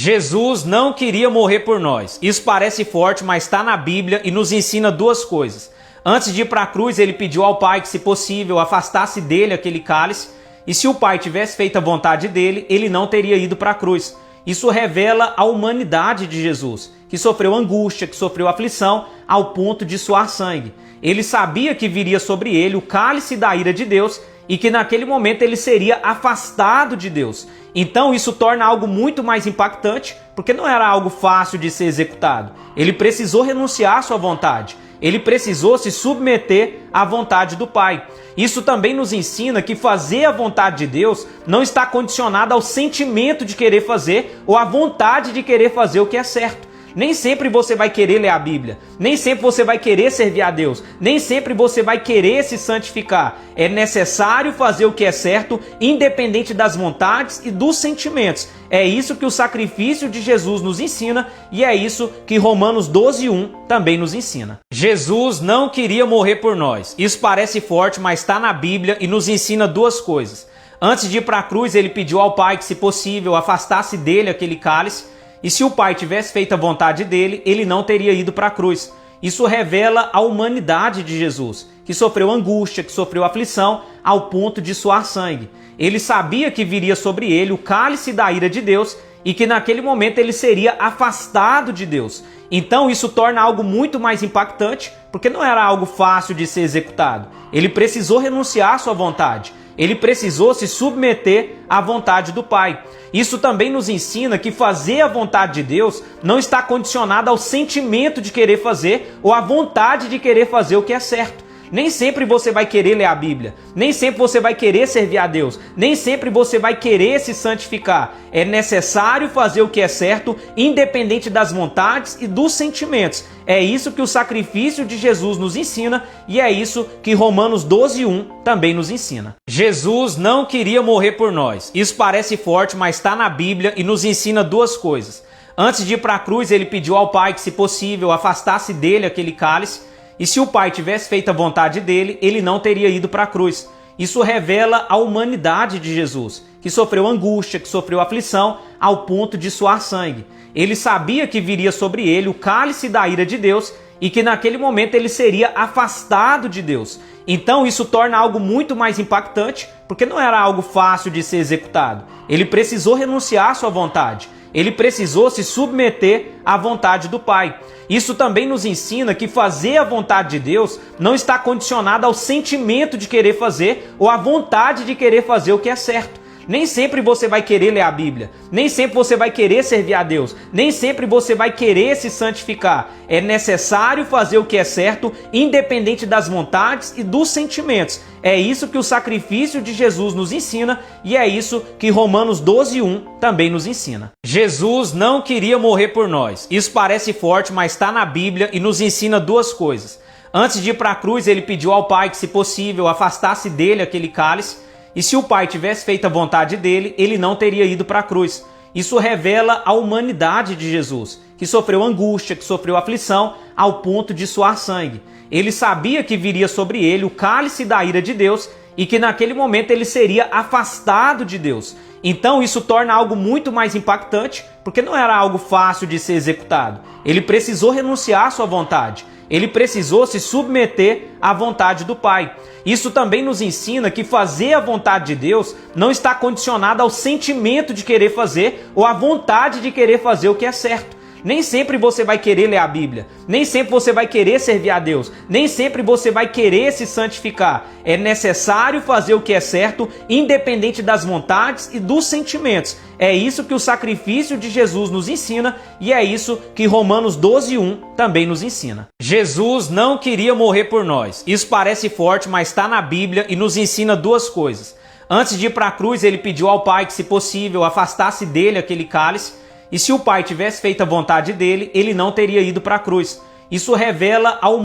Jesus não queria morrer por nós. Isso parece forte, mas está na Bíblia e nos ensina duas coisas. Antes de ir para a cruz, ele pediu ao Pai que, se possível, afastasse dele aquele cálice. E se o Pai tivesse feito a vontade dele, ele não teria ido para a cruz. Isso revela a humanidade de Jesus, que sofreu angústia, que sofreu aflição, ao ponto de suar sangue. Ele sabia que viria sobre ele o cálice da ira de Deus e que naquele momento ele seria afastado de Deus. Então isso torna algo muito mais impactante, porque não era algo fácil de ser executado. Ele precisou renunciar à sua vontade. Ele precisou se submeter à vontade do Pai. Isso também nos ensina que fazer a vontade de Deus não está condicionado ao sentimento de querer fazer ou à vontade de querer fazer o que é certo. Nem sempre você vai querer ler a Bíblia, nem sempre você vai querer servir a Deus, nem sempre você vai querer se santificar. É necessário fazer o que é certo, independente das vontades e dos sentimentos. É isso que o sacrifício de Jesus nos ensina e é isso que Romanos 12:1 também nos ensina. Jesus não queria morrer por nós. Isso parece forte, mas está na Bíblia e nos ensina duas coisas. Antes de ir para a cruz, ele pediu ao Pai que, se possível, afastasse dele aquele cálice. E se o Pai tivesse feito a vontade dele, ele não teria ido para a cruz. Isso revela a humanidade de Jesus, que sofreu angústia, que sofreu aflição, ao ponto de suar sangue. Ele sabia que viria sobre ele o cálice da ira de Deus e que naquele momento ele seria afastado de Deus. Então isso torna algo muito mais impactante, porque não era algo fácil de ser executado. Ele precisou renunciar à sua vontade. Ele precisou se submeter à vontade do Pai. Isso também nos ensina que fazer a vontade de Deus não está condicionado ao sentimento de querer fazer ou à vontade de querer fazer o que é certo. Nem sempre você vai querer ler a Bíblia, nem sempre você vai querer servir a Deus, nem sempre você vai querer se santificar. É necessário fazer o que é certo, independente das vontades e dos sentimentos. É isso que o sacrifício de Jesus nos ensina e é isso que Romanos 12:1 também nos ensina. Jesus não queria morrer por nós. Isso parece forte, mas está na Bíblia e nos ensina duas coisas. Antes de ir para a cruz, ele pediu ao Pai que, se possível, afastasse dele aquele cálice. E se o Pai tivesse feito a vontade dele, ele não teria ido para a cruz. Isso revela a humanidade de Jesus, que sofreu angústia, que sofreu aflição, ao ponto de suar sangue. Ele sabia que viria sobre ele o cálice da ira de Deus e que naquele momento ele seria afastado de Deus. Então isso torna algo muito mais impactante, porque não era algo fácil de ser executado. Ele precisou renunciar à sua vontade. Ele precisou se submeter à vontade do Pai. Isso também nos ensina que fazer a vontade de Deus não está condicionado ao sentimento de querer fazer ou à vontade de querer fazer o que é certo. Nem sempre você vai querer ler a Bíblia, nem sempre você vai querer servir a Deus, nem sempre você vai querer se santificar. É necessário fazer o que é certo, independente das vontades e dos sentimentos. É isso que o sacrifício de Jesus nos ensina e é isso que Romanos 12:1 também nos ensina. Jesus não queria morrer por nós. Isso parece forte, mas está na Bíblia e nos ensina duas coisas. Antes de ir para a cruz, ele pediu ao Pai que, se possível, afastasse dele aquele cálice. E se o Pai tivesse feito a vontade dele, ele não teria ido para a cruz. Isso revela a humanidade de Jesus, que sofreu angústia, que sofreu aflição, ao ponto de suar sangue. Ele sabia que viria sobre ele o cálice da ira de Deus e que naquele momento ele seria afastado de Deus. Então isso torna algo muito mais impactante, porque não era algo fácil de ser executado. Ele precisou renunciar à sua vontade. Ele precisou se submeter à vontade do Pai. Isso também nos ensina que fazer a vontade de Deus não está condicionado ao sentimento de querer fazer ou à vontade de querer fazer o que é certo. Nem sempre você vai querer ler a Bíblia, nem sempre você vai querer servir a Deus, nem sempre você vai querer se santificar. É necessário fazer o que é certo, independente das vontades e dos sentimentos. É isso que o sacrifício de Jesus nos ensina e é isso que Romanos 12:1 também nos ensina. Jesus não queria morrer por nós. Isso parece forte, mas está na Bíblia e nos ensina duas coisas. Antes de ir para a cruz, ele pediu ao Pai que, se possível, afastasse dele aquele cálice. E se o Pai tivesse feito a vontade dele, ele não teria ido para a cruz. Isso revela a